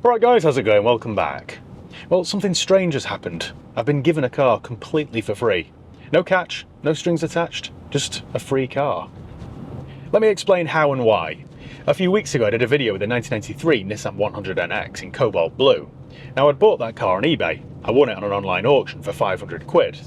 Right guys, how's it going? Welcome back. Well, something strange has happened. I've been given a car completely for free. No catch, no strings attached, just a free car. Let me explain how and why. A few weeks ago I did a video with a 1993 Nissan 100Nx in cobalt blue. Now I'd bought that car on eBay. I won it on an online auction for 500 quid.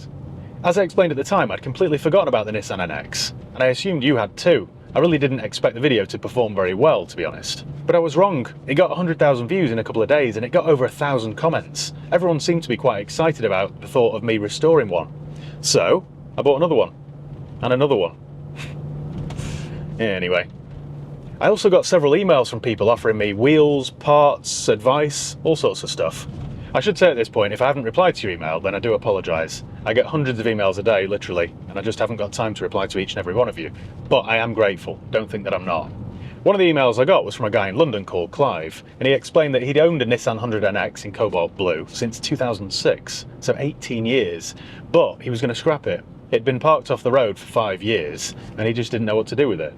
As I explained at the time, I'd completely forgotten about the Nissan NX, and I assumed you had too. I really didn't expect the video to perform very well, to be honest. But I was wrong. It got 100,000 views in a couple of days and it got over 1,000 comments. Everyone seemed to be quite excited about the thought of me restoring one. So, I bought another one. And another one. Anyway. I also got several emails from people offering me wheels, parts, advice, all sorts of stuff. I should say at this point, if I haven't replied to your email, then I do apologise. I get hundreds of emails a day, literally, and I just haven't got time to reply to each and every one of you. But I am grateful, don't think that I'm not. One of the emails I got was from a guy in London called Clive, and he explained that he'd owned a Nissan 100Nx in cobalt blue since 2006, so 18 years, but he was going to scrap it. It'd been parked off the road for 5 years, and he just didn't know what to do with it.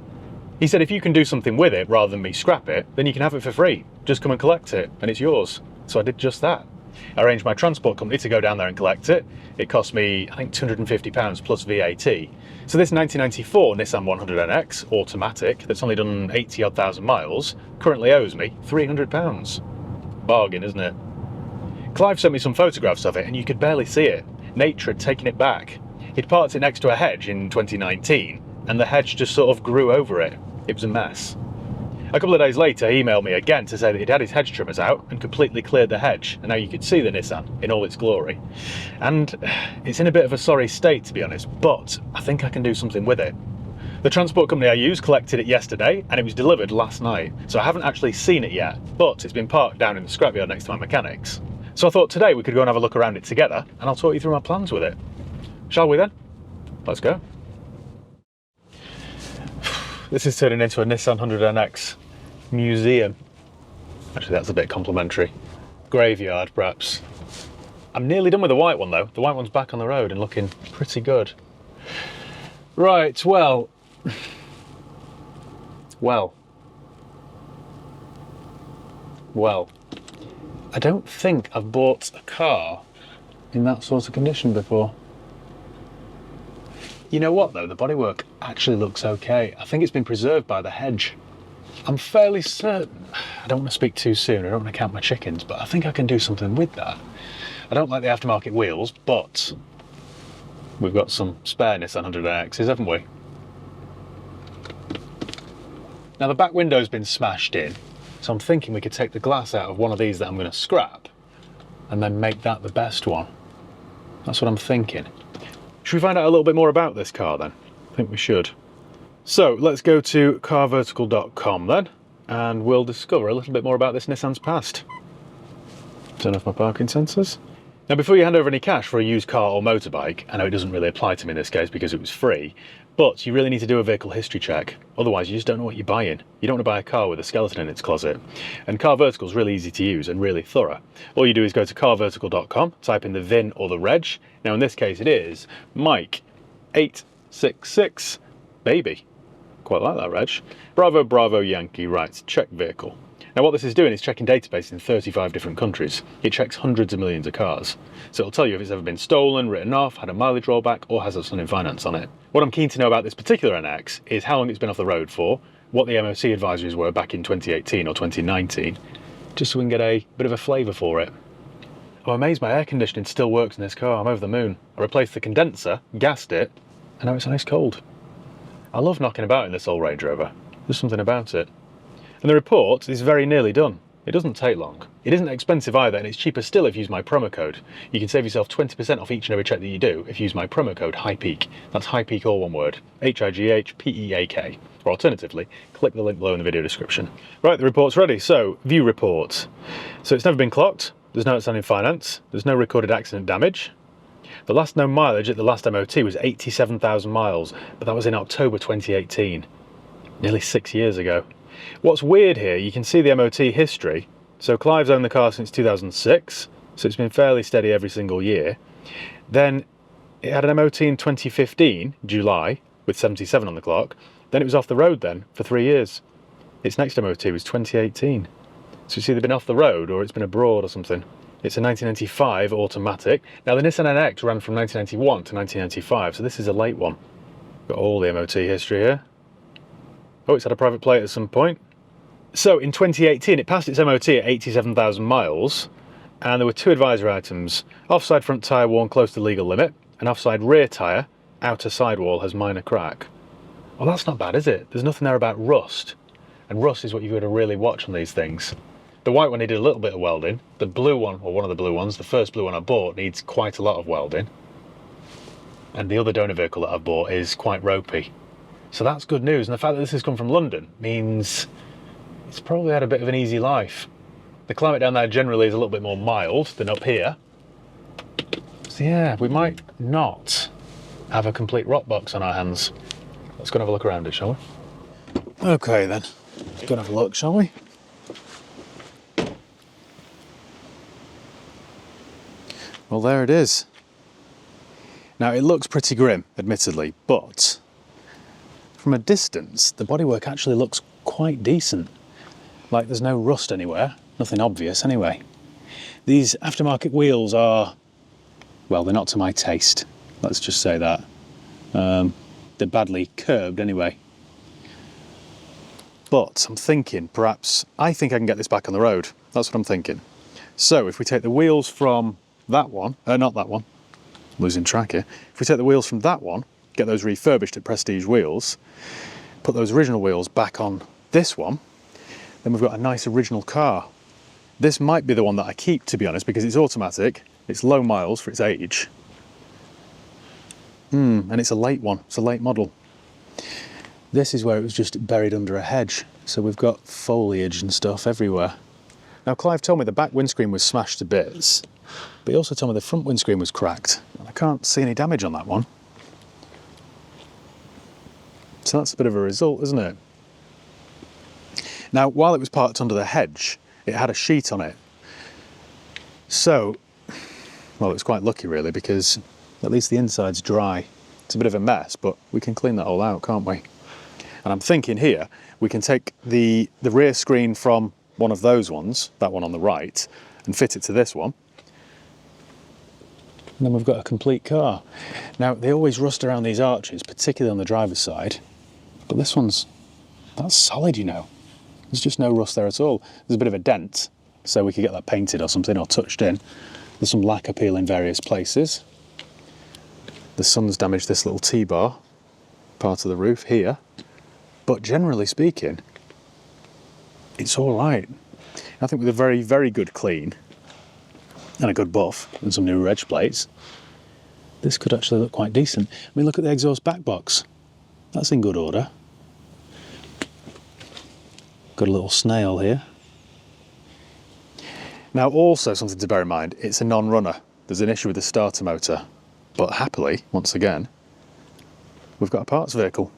He said if you can do something with it rather than me scrap it, then you can have it for free. Just come and collect it, and it's yours. So I did just that. I arranged my transport company to go down there and collect it. It cost me, I think, £250 plus VAT. So this 1994 Nissan 100Nx automatic, that's only done 80-odd thousand miles, currently owes me £300. Bargain, isn't it? Clive sent me some photographs of it and you could barely see it. Nature had taken it back. He'd parked it next to a hedge in 2019 and the hedge just sort of grew over it. It was a mess. A couple of days later, he emailed me again to say that he'd had his hedge trimmers out and completely cleared the hedge, and now you could see the Nissan in all its glory. And it's in a bit of a sorry state, to be honest, but I think I can do something with it. The transport company I use collected it yesterday, and it was delivered last night, so I haven't actually seen it yet, but it's been parked down in the scrapyard next to my mechanics. So I thought today we could go and have a look around it together, and I'll talk you through my plans with it. Shall we then? Let's go. This is turning into a Nissan 100Nx museum. Actually, that's a bit complimentary. Graveyard, perhaps. I'm nearly done with the white one, though. The white one's back on the road and looking pretty good. Right, well... Well, I don't think I've bought a car in that sort of condition before. You know what, though? The bodywork actually looks okay. I think it's been preserved by the hedge. I'm fairly certain, I don't want to speak too soon, I don't want to count my chickens, but I think I can do something with that. I don't like the aftermarket wheels, but we've got some spare Nissan 100Xs, haven't we? Now the back window's been smashed in, so I'm thinking we could take the glass out of one of these that I'm going to scrap and then make that the best one. That's what I'm thinking. Should we find out a little bit more about this car then? I think we should. So let's go to carvertical.com then, and we'll discover a little bit more about this Nissan's past. Turn off my parking sensors. Now before you hand over any cash for a used car or motorbike, I know it doesn't really apply to me in this case because it was free, but you really need to do a vehicle history check. Otherwise you just don't know what you're buying. You don't want to buy a car with a skeleton in its closet. And Car Vertical is really easy to use and really thorough. All you do is go to carvertical.com, type in the VIN or the reg. Now in this case it is Mike 866 baby. Quite like that, reg. Bravo, Bravo, Yankee, right, check vehicle. Now what this is doing is checking database in 35 different countries. It checks hundreds of millions of cars. So it'll tell you if it's ever been stolen, written off, had a mileage rollback, or has outstanding finance on it. What I'm keen to know about this particular NX is how long it's been off the road for, what the MOC advisories were back in 2018 or 2019, just so we can get a bit of a flavour for it. I'm amazed my air conditioning still works in this car. I'm over the moon. I replaced the condenser, gassed it, and now it's ice cold. I love knocking about in this old Range Rover. There's something about it. And the report is very nearly done. It doesn't take long. It isn't expensive either, and it's cheaper still if you use my promo code. You can save yourself 20% off each and every check that you do if you use my promo code HIGHPEAK. That's HIGHPEAK all one word, HIGHPEAK. Or alternatively, click the link below in the video description. Right, the report's ready. So, view report. So it's never been clocked. There's no outstanding finance. There's no recorded accident damage. The last known mileage at the last MOT was 87,000 miles, but that was in October 2018. Nearly 6 years ago. What's weird here, you can see the MOT history. So Clive's owned the car since 2006, so it's been fairly steady every single year. Then it had an MOT in 2015, July, with 77 on the clock. Then it was off the road then for 3 years. Its next MOT was 2018. So it's either been off the road or it's been abroad or something. It's a 1995 automatic. Now the Nissan NX ran from 1991 to 1995, so this is a late one. Got all the MOT history here. Oh, it's had a private plate at some point. So in 2018, it passed its MOT at 87,000 miles, and there were 2 advisory items. Offside front tyre worn close to legal limit, and offside rear tyre, outer sidewall has minor crack. Well, that's not bad, is it? There's nothing there about rust. And rust is what you've got to really watch on these things. The white one needed a little bit of welding. The blue one, or one of the blue ones, the first blue one I bought, needs quite a lot of welding. And the other donor vehicle that I've bought is quite ropey. So that's good news. And the fact that this has come from London means it's probably had a bit of an easy life. The climate down there generally is a little bit more mild than up here. So yeah, we might not have a complete rot box on our hands. Let's go and have a look around it, shall we? Okay then, let's go and have a look, shall we? Well, there it is. Now, it looks pretty grim, admittedly, but from a distance, the bodywork actually looks quite decent. Like there's no rust anywhere, nothing obvious anyway. These aftermarket wheels are, well, they're not to my taste, let's just say that. They're badly curbed anyway. But I'm thinking, perhaps, I think I can get this back on the road. That's what I'm thinking. So if we take the wheels from that one, not that one, losing track here. If we take the wheels from that one, get those refurbished at Prestige Wheels, put those original wheels back on this one, then we've got a nice original car. This might be the one that I keep, to be honest, because it's automatic, it's low miles for its age, and it's a late one, it's a late model. This is where it was just buried under a hedge, so we've got foliage and stuff everywhere. Now, Clive told me the back windscreen was smashed to bits, but he also told me the front windscreen was cracked, and I can't see any damage on that one. So that's a bit of a result, isn't it? Now, while it was parked under the hedge, it had a sheet on it. So, well, it was quite lucky really, because at least the inside's dry. It's a bit of a mess, but we can clean that all out, can't we? And I'm thinking here, we can take the rear screen from one of those ones, that one on the right, and fit it to this one. And then we've got a complete car. Now, they always rust around these arches, particularly on the driver's side, but this one's, that's solid, you know. There's just no rust there at all. There's a bit of a dent, so we could get that painted or something, or touched in. There's some lacquer peel in various places. The sun's damaged this little T-bar, part of the roof here. But generally speaking, it's all right. I think with a very, very good clean, and a good buff, and some new reg plates, this could actually look quite decent. I mean, look at the exhaust back box. That's in good order. Got a little snail here. Now, also something to bear in mind, it's a non-runner. There's an issue with the starter motor, but happily, once again, we've got a parts vehicle.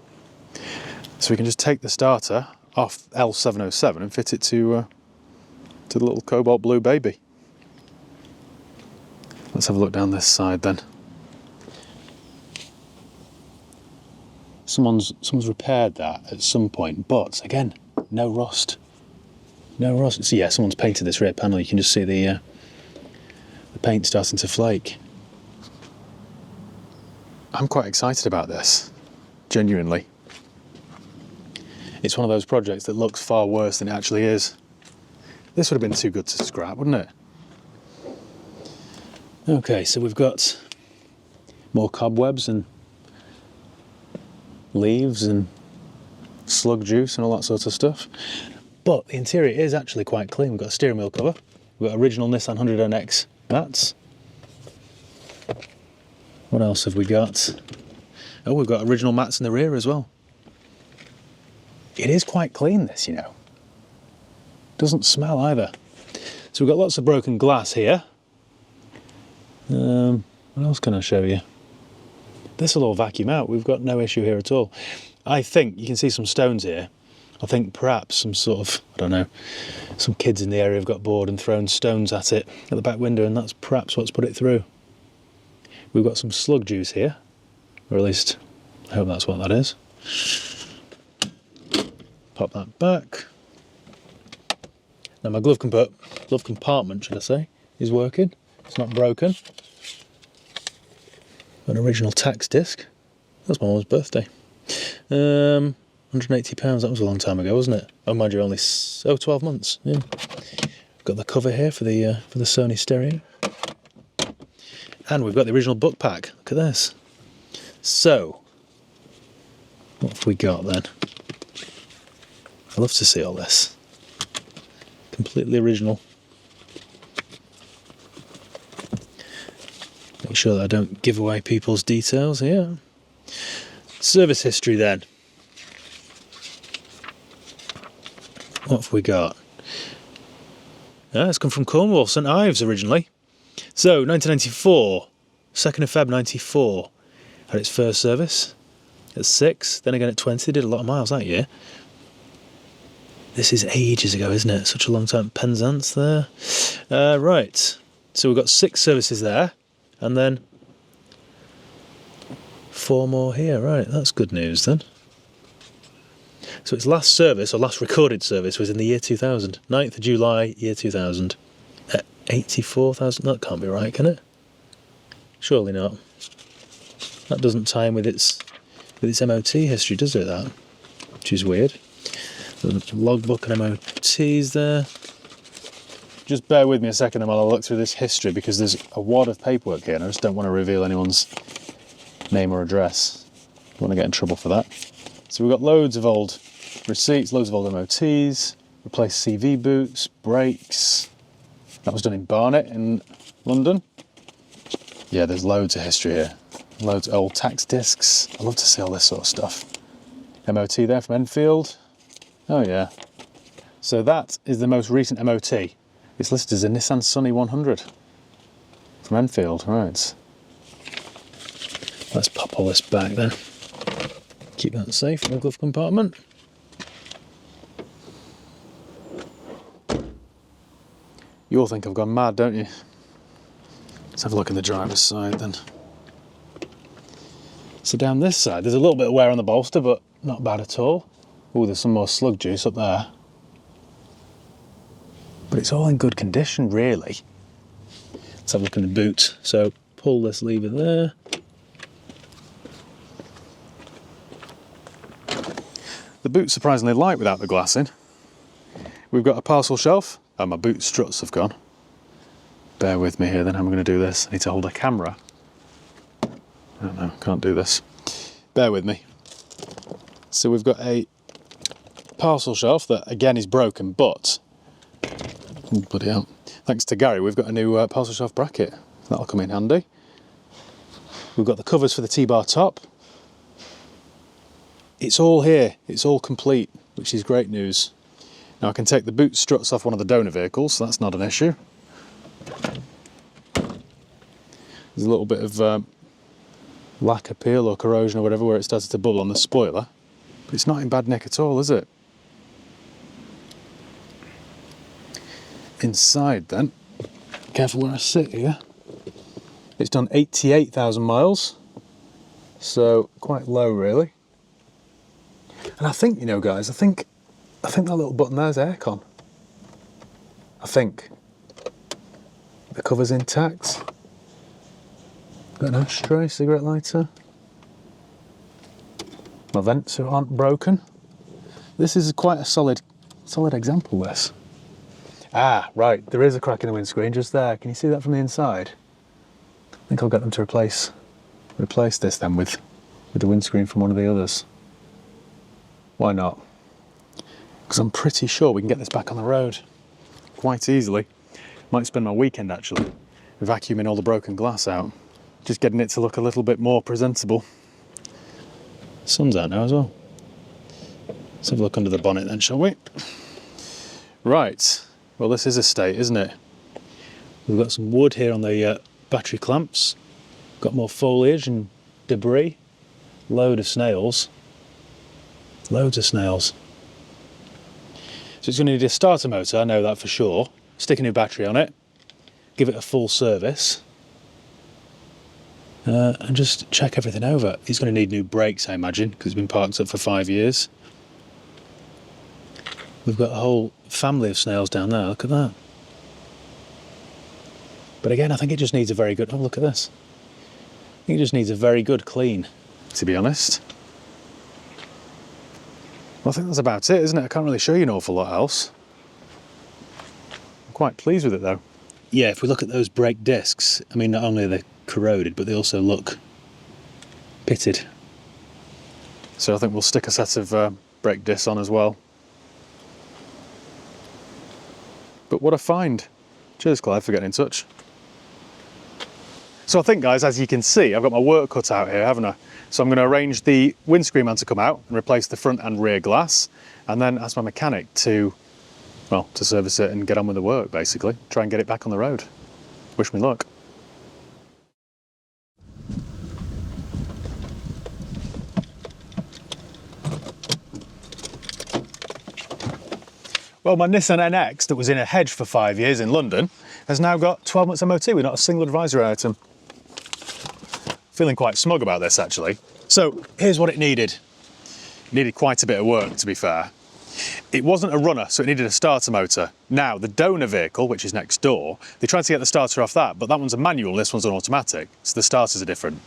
So we can just take the starter off L707 and fit it to the little cobalt blue baby. Let's have a look down this side then. Someone's repaired that at some point, but again, no rust. No rust. So yeah, someone's painted this rear panel. You can just see the paint starting to flake. I'm quite excited about this, genuinely. It's one of those projects that looks far worse than it actually is. This would have been too good to scrap, wouldn't it? Okay, so we've got more cobwebs and leaves and slug juice and all that sort of stuff. But the interior is actually quite clean. We've got a steering wheel cover. We've got original Nissan 100Nx mats. What else have we got? Oh, we've got original mats in the rear as well. It is quite clean, this, you know. Doesn't smell either. So we've got lots of broken glass here. What else can I show you? This will all vacuum out. We've got no issue here at all. I think you can see some stones here. I think perhaps some sort of, I don't know, some kids in the area have got bored and thrown stones at it at the back window, and that's perhaps what's put it through. We've got some slug juice here, or at least I hope that's what that is. Pop that back. Now my glove compartment, should I say, is working. It's not broken. An original tax disc. That's my mum's birthday. £180. That was a long time ago, wasn't it? Oh, mind you, only 12 months. Yeah. Got the cover here for the Sony stereo, and we've got the original book pack. Look at this. So, what have we got then? I love to see all this. Completely original. Make sure that I don't give away people's details here. Service history then. What have we got? It's come from Cornwall, St Ives originally. So, 1994, 2nd of Feb 94, had its first service at 6, then again at 20, did a lot of miles that year. This is ages ago, isn't it? Such a long time. Penzance there. Right, so we've got 6 services there, and then 4 more here. Right, that's good news then. So its last service, or last recorded service, was in the year 2000. 9th of July, year 2000. At 84,000. That can't be right, can it? Surely not. That doesn't tie in with its MOT history, does it, that? Which is weird. There's a logbook and MOTs there. Just bear with me a second while I look through this history, because there's a wad of paperwork here and I just don't want to reveal anyone's name or address. Don't want to get in trouble for that. So we've got loads of old receipts, loads of old MOTs, replaced CV boots, brakes. That was done in Barnet in London. Yeah, there's loads of history here. Loads of old tax discs. I love to see all this sort of stuff. MOT there from Enfield. Oh yeah. So that is the most recent MOT. It's listed as a Nissan Sunny 100 from Enfield, right. Let's pop all this back then. Keep that safe in the glove compartment. You all think I've gone mad, don't you? Let's have a look in the driver's side then. So down this side, there's a little bit of wear on the bolster, but not bad at all. Oh, there's some more slug juice up there. But it's all in good condition, really. Let's have a look in the boot. So pull this lever there. The boot's surprisingly light without the glass in. We've got a parcel shelf. Oh, my boot struts have gone. Bear with me here then, how am I going to do this? I need to hold a camera. Oh no, can't do this. Bear with me. So we've got a parcel shelf that again is broken, but oh, bloody hell. Thanks to Gary, we've got a new parcel shelf bracket. That'll come in handy. We've got the covers for the T-bar top. It's all here, it's all complete, which is great news. Now I can take the boot struts off one of the donor vehicles, so that's not an issue. There's a little bit of lacquer peel or corrosion or whatever where it started to bubble on the spoiler, but it's not in bad nick at all, is it? Inside then, careful where I sit here, it's done 88,000 miles, so quite low really. And I think, you know guys, I think that little button there's aircon. I think. The cover's intact. Got an ashtray, cigarette lighter. My vents aren't broken. This is quite a solid example, this. Ah, right, there is a crack in the windscreen just there. Can you see that from the inside? I think I'll get them to replace this then with the windscreen from one of the others. Why not? Because I'm pretty sure we can get this back on the road quite easily. Might spend my weekend actually vacuuming all the broken glass out, just getting it to look a little bit more presentable. Sun's out now as well. Let's have a look under the bonnet then, shall we? Right, well this is a state, isn't it? We've got some wood here on the battery clamps, got more foliage and debris, load of snails, loads of snails. So it's going to need a starter motor, I know that for sure. Stick a new battery on it, give it a full service, and just check everything over. It's going to need new brakes, I imagine, because it's been parked up for 5 years. We've got a whole family of snails down there, look at that. But again, I think it just needs a very good, oh look at this. I think it just needs a very good clean, to be honest. Well, I think that's about it, isn't it? I can't really show you an awful lot else. I'm quite pleased with it though. Yeah, if we look at those brake discs, I mean, not only are they corroded, but they also look pitted. So I think we'll stick a set of brake discs on as well. But what a find. Cheers, Clive, for getting in touch. So I think, guys, as you can see, I've got my work cut out here, haven't I? So I'm going to arrange the windscreen man to come out and replace the front and rear glass, and then ask my mechanic to, well, to service it and get on with the work, basically. Try and get it back on the road. Wish me luck. Well, my Nissan NX that was in a hedge for 5 years in London has now got 12 months MOT with not a single advisory item. Feeling quite smug about this, actually. So here's what it needed. It needed quite a bit of work, to be fair. It wasn't a runner, so it needed a starter motor. Now, the donor vehicle, which is next door, they tried to get the starter off that, but that one's a manual and this one's an automatic, so the starters are different.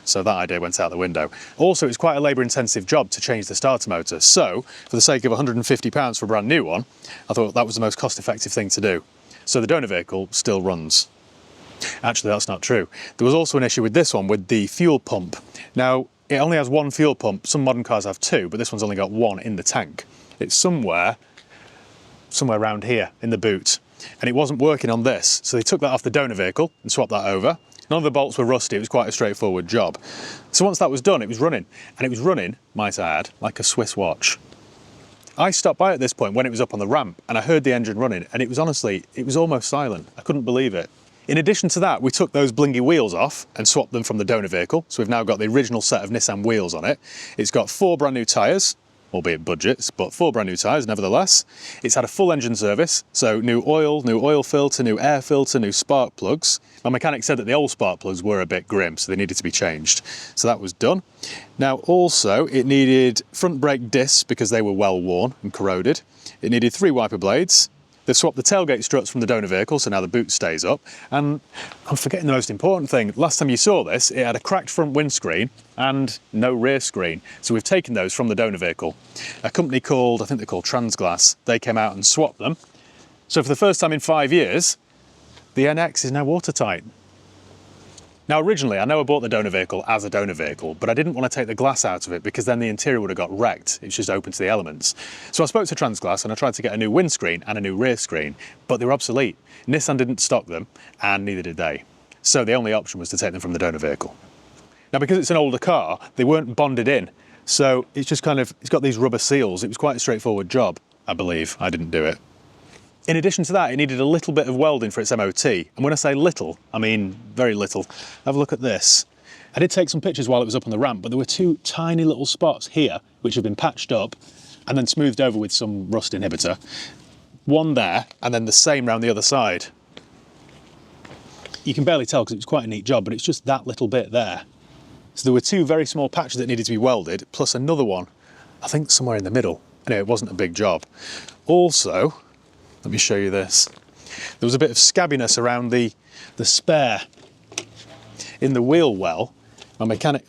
So that idea went out the window. Also, it's quite a labour-intensive job to change the starter motor, so for the sake of £150 for a brand new one, I thought that was the most cost-effective thing to do. So the donor vehicle still runs. Actually, that's not true. There was also an issue with this one, with the fuel pump. Now, it only has one fuel pump. Some modern cars have two, but this one's only got one in the tank. It's somewhere around here in the boot, and it wasn't working on this. So they took that off the donor vehicle and swapped that over. None of the bolts were rusty. It was quite a straightforward job. So once that was done, it was running, and it was running, might I add, like a Swiss watch. I stopped by at this point when it was up on the ramp, and I heard the engine running, and it was honestly, it was almost silent. I couldn't believe it. In addition to that, we took those blingy wheels off and swapped them from the donor vehicle. So we've now got the original set of Nissan wheels on it. It's got 4 brand new tyres, albeit budgets, but 4 brand new tyres nevertheless. It's had a full engine service, so new oil filter, new air filter, new spark plugs. My mechanic said that the old spark plugs were a bit grim, so they needed to be changed. So that was done. Now also, it needed front brake discs because they were well worn and corroded. It needed 3 wiper blades. They've swapped the tailgate struts from the donor vehicle, so now the boot stays up. And I'm forgetting the most important thing. Last time you saw this, it had a cracked front windscreen and no rear screen. So we've taken those from the donor vehicle. A company called, I think they're called Transglass, they came out and swapped them. So for the first time in 5 years, the NX is now watertight. Now originally, I know I bought the donor vehicle as a donor vehicle, but I didn't want to take the glass out of it because then the interior would have got wrecked. It's just open to the elements. So I spoke to Transglass and I tried to get a new windscreen and a new rear screen, but they were obsolete. Nissan didn't stock them and neither did they. So the only option was to take them from the donor vehicle. Now because it's an older car, they weren't bonded in. So it's just kind of, it's got these rubber seals. It was quite a straightforward job, I believe. I didn't do it. In addition to that, it needed a little bit of welding for its MOT. And when I say little, I mean very little. Have a look at this. I did take some pictures while it was up on the ramp, but there were 2 tiny little spots here, which have been patched up and then smoothed over with some rust inhibitor. One there, and then the same round the other side. You can barely tell because it was quite a neat job, but it's just that little bit there. So there were 2 very small patches that needed to be welded, plus another one, I think somewhere in the middle. Anyway, it wasn't a big job. Also, let me show you this. There was a bit of scabbiness around the spare in the wheel well. My mechanic...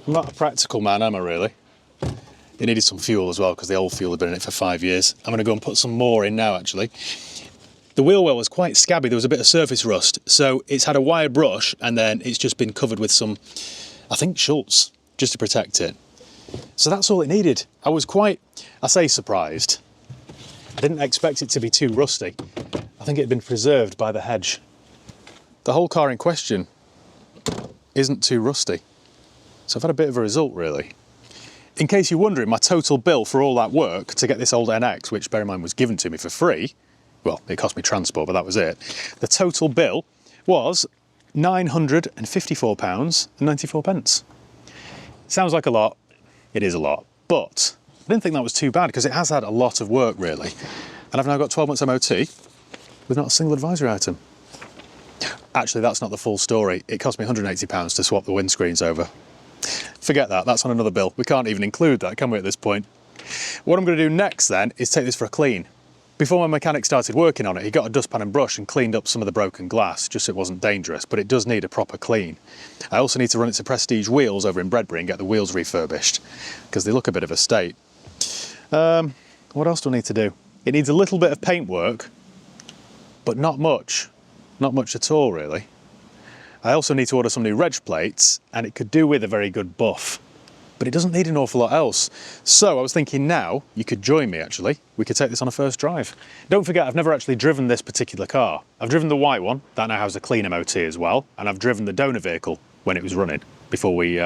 I'm not a practical man, am I really? It needed some fuel as well because the old fuel had been in it for 5 years. I'm going to go and put some more in now actually. The wheel well was quite scabby. There was a bit of surface rust. So it's had a wire brush and then it's just been covered with some, I think, Schultz, just to protect it. So that's all it needed. I was quite, I say surprised. I didn't expect it to be too rusty. I think it had been preserved by the hedge. The whole car in question isn't too rusty. So I've had a bit of a result really. In case you're wondering, my total bill for all that work to get this old NX, which bear in mind was given to me for free, well, it cost me transport, but that was it. The total bill was £954.94. Sounds like a lot. It is a lot, but I didn't think that was too bad because it has had a lot of work really. And I've now got 12 months MOT with not a single advisory item. Actually, that's not the full story. It cost me £180 to swap the windscreens over. forget that. That's on another bill. We can't even include that, can we, at this point? What I'm going to do next then is take this for a clean. Before my mechanic started working on it, he got a dustpan and brush and cleaned up some of the broken glass, just so it wasn't dangerous, but it does need a proper clean. I also need to run it to Prestige Wheels over in Bredbury and get the wheels refurbished, because they look a bit of a state. What else do I need to do? It needs a little bit of paintwork, but not much. Not much at all, really. I also need to order some new reg plates, and it could do with a very good buff. But it doesn't need an awful lot else. So I was thinking now, you could join me actually. We could take this on a first drive. Don't forget, I've never actually driven this particular car. I've driven the white one, that now has a clean MOT as well, and I've driven the donor vehicle when it was running, before we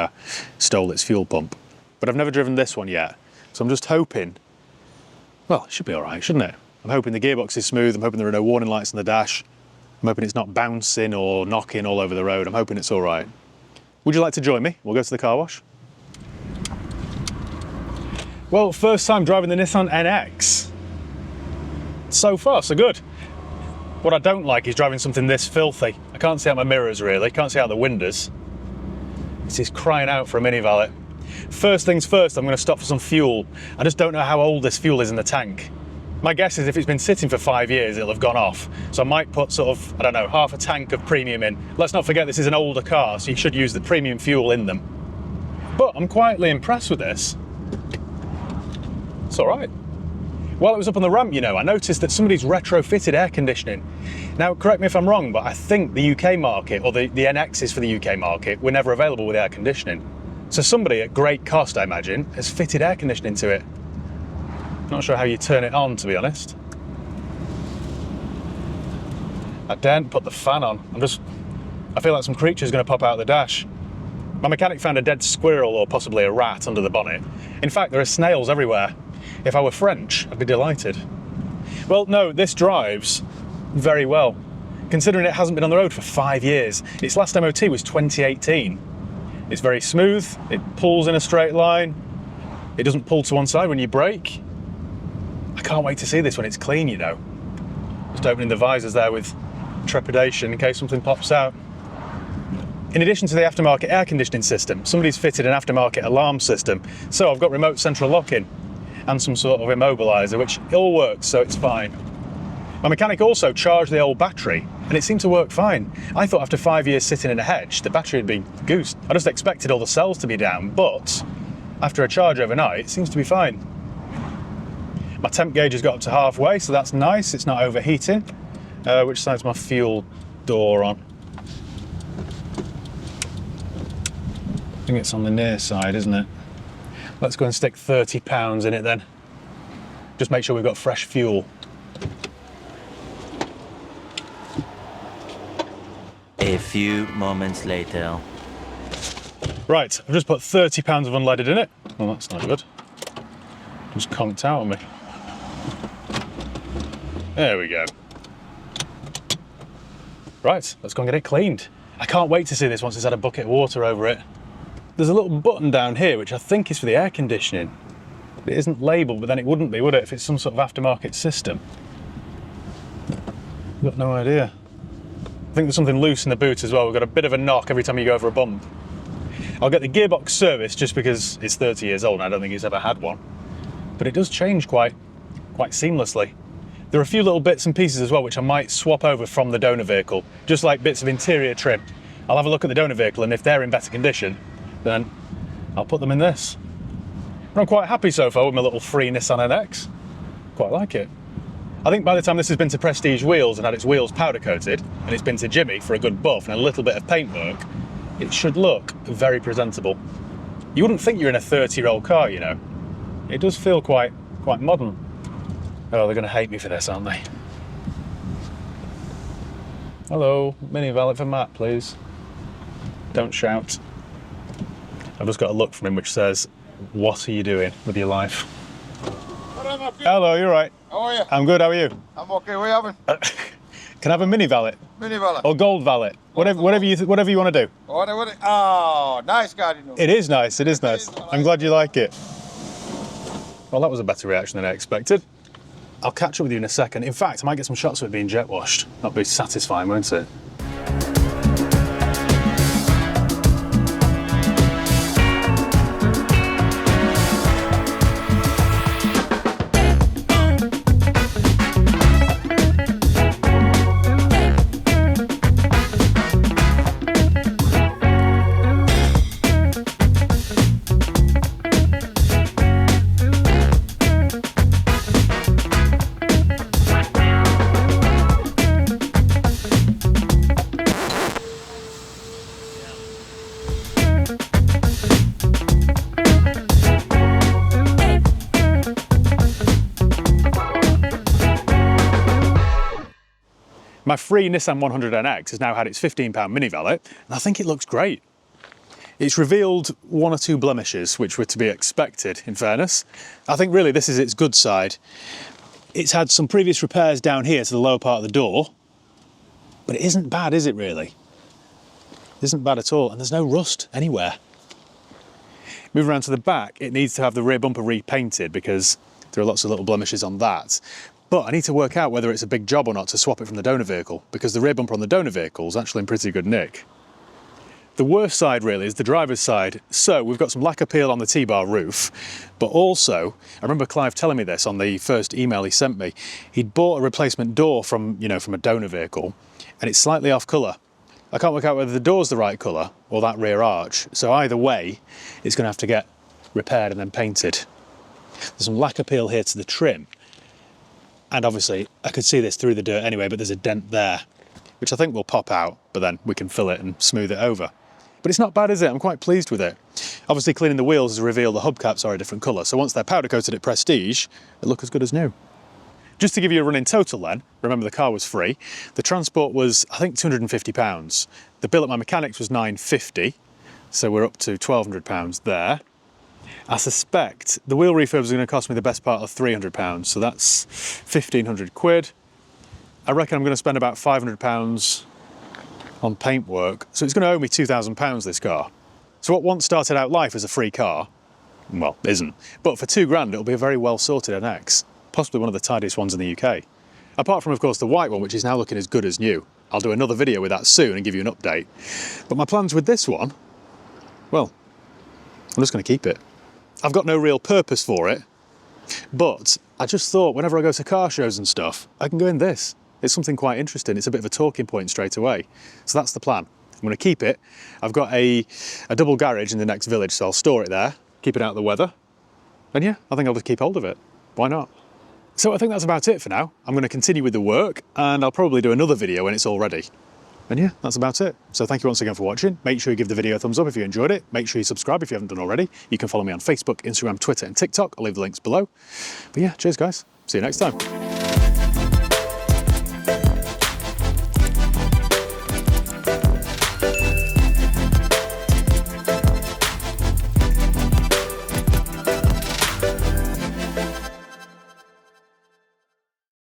stole its fuel pump. But I've never driven this one yet. So I'm just hoping, well, it should be all right, shouldn't it? I'm hoping the gearbox is smooth, I'm hoping there are no warning lights on the dash, I'm hoping it's not bouncing or knocking all over the road, I'm hoping it's all right. Would you like to join me? We'll go to the car wash. Well, first time driving the Nissan NX. So far, so good. What I don't like is driving something this filthy. I can't see out my mirrors really, can't see out the windows. This is crying out for a mini valet. First things first, I'm going to stop for some fuel. I just don't know how old this fuel is in the tank. My guess is if it's been sitting for 5 years, it'll have gone off. So I might put sort of, I don't know, half a tank of premium in. Let's not forget this is an older car, so you should use the premium fuel in them. But I'm quietly impressed with this. It's all right. While it was up on the ramp, you know, I noticed that somebody's retrofitted air conditioning. Now, correct me if I'm wrong, but I think the UK market, or the NXs for the UK market, were never available with air conditioning. So somebody at great cost, I imagine, has fitted air conditioning to it. Not sure how you turn it on, to be honest. I daren't put the fan on. I feel like some creature's going to pop out of the dash. My mechanic found a dead squirrel or possibly a rat under the bonnet. In fact, there are snails everywhere. If I were French, I'd be delighted. Well, no, this drives very well, considering it hasn't been on the road for 5 years. Its last MOT was 2018. It's very smooth, it pulls in a straight line, it doesn't pull to one side when you brake. I can't wait to see this when it's clean, you know. Just opening the visors there with trepidation in case something pops out. In addition to the aftermarket air conditioning system, somebody's fitted an aftermarket alarm system. So I've got remote central locking and some sort of immobiliser, which all works, so it's fine. My mechanic also charged the old battery, and it seemed to work fine. I thought after 5 years sitting in a hedge, the battery had been goosed. I just expected all the cells to be down, but after a charge overnight, it seems to be fine. My temp gauge has got up to halfway, so that's nice. It's not overheating. Which side's my fuel door on? I think it's on the near side, isn't it? Let's go and stick £30 in it then. Just make sure we've got fresh fuel. A few moments later. Right, I've just put £30 of unleaded in it. Well, that's not good. Just conked out on me. There we go. Right, let's go and get it cleaned. I can't wait to see this once it's had a bucket of water over it. There's a little button down here which I think is for the air conditioning. It isn't labelled, but then it wouldn't be, would it, if it's some sort of aftermarket system? I've got no idea. I think there's something loose in the boot as well. We've got a bit of a knock every time you go over a bump. I'll get the gearbox serviced just because it's 30 years old and I don't think it's ever had one. But it does change quite seamlessly. There are a few little bits and pieces as well which I might swap over from the donor vehicle, just like bits of interior trim. I'll have a look at the donor vehicle, and if they're in better condition, then I'll put them in this. And I'm quite happy so far with my little free Nissan NX. Quite like it. I think by the time this has been to Prestige Wheels and had its wheels powder coated, and it's been to Jimmy for a good buff and a little bit of paintwork, it should look very presentable. You wouldn't think you're in a 30-year-old car, you know. It does feel quite modern. Oh, they're going to hate me for this, aren't they? Hello, mini valet for Matt, please. Don't shout. I've just got a look from him which says, "What are you doing with your life?" Hello, you're right. How are you? I'm good, how are you? I'm okay, what are you having? Can I have a mini valet? Mini valet. Or gold valet? Whatever you want to do. Oh, nice car, you know. It is nice, it is nice. I'm glad you like it. Well, that was a better reaction than I expected. I'll catch up with you in a second. In fact, I might get some shots of it being jet washed. That'll be satisfying, won't it? My free Nissan 100Nx has now had its £15 mini valet, and I think it looks great. It's revealed one or two blemishes, which were to be expected, in fairness. I think really this is its good side. It's had some previous repairs down here to the lower part of the door, but it isn't bad, is it really? It isn't bad at all, and there's no rust anywhere. Moving around to the back, it needs to have the rear bumper repainted because there are lots of little blemishes on that. But I need to work out whether it's a big job or not to swap it from the donor vehicle, because the rear bumper on the donor vehicle is actually in pretty good nick. The worst side really is the driver's side. So we've got some lacquer peel on the T-bar roof, but also, I remember Clive telling me this on the first email he sent me, he'd bought a replacement door from a donor vehicle, and it's slightly off colour. I can't work out whether the door's the right colour or that rear arch, so either way, it's going to have to get repaired and then painted. There's some lacquer peel here to the trim, and obviously I could see this through the dirt anyway, but there's a dent there, which I think will pop out, but then we can fill it and smooth it over. But it's not bad, is it? I'm quite pleased with it. Obviously cleaning the wheels has revealed the hubcaps are a different colour, so once they're powder coated at Prestige, they look as good as new. Just to give you a running total then, remember the car was free, the transport was I think £250. The bill at my mechanics was £950, so we're up to £1,200 there. I suspect the wheel refurb is going to cost me the best part of £300, so that's 1,500 quid. I reckon I'm going to spend about £500 on paint work, so it's going to owe me £2,000 this car. So what once started out life as a free car, well, isn't, but for £2,000 it'll be a very well sorted NX, possibly one of the tidiest ones in the UK. Apart from of course the white one, which is now looking as good as new. I'll do another video with that soon and give you an update. But my plans with this one, well, I'm just going to keep it. I've got no real purpose for it, but I just thought whenever I go to car shows and stuff, I can go in this. It's something quite interesting. It's a bit of a talking point straight away. So that's the plan. I'm going to keep it. I've got a double garage in the next village, so I'll store it there, keep it out of the weather. And yeah, I think I'll just keep hold of it. Why not? So I think that's about it for now. I'm going to continue with the work, and I'll probably do another video when it's all ready. And yeah, that's about it. So thank you once again for watching. Make sure you give the video a thumbs up if you enjoyed it. Make sure you subscribe if you haven't done already. You can follow me on Facebook, Instagram, Twitter and TikTok. I'll leave the links below. But yeah, cheers guys. See you next time.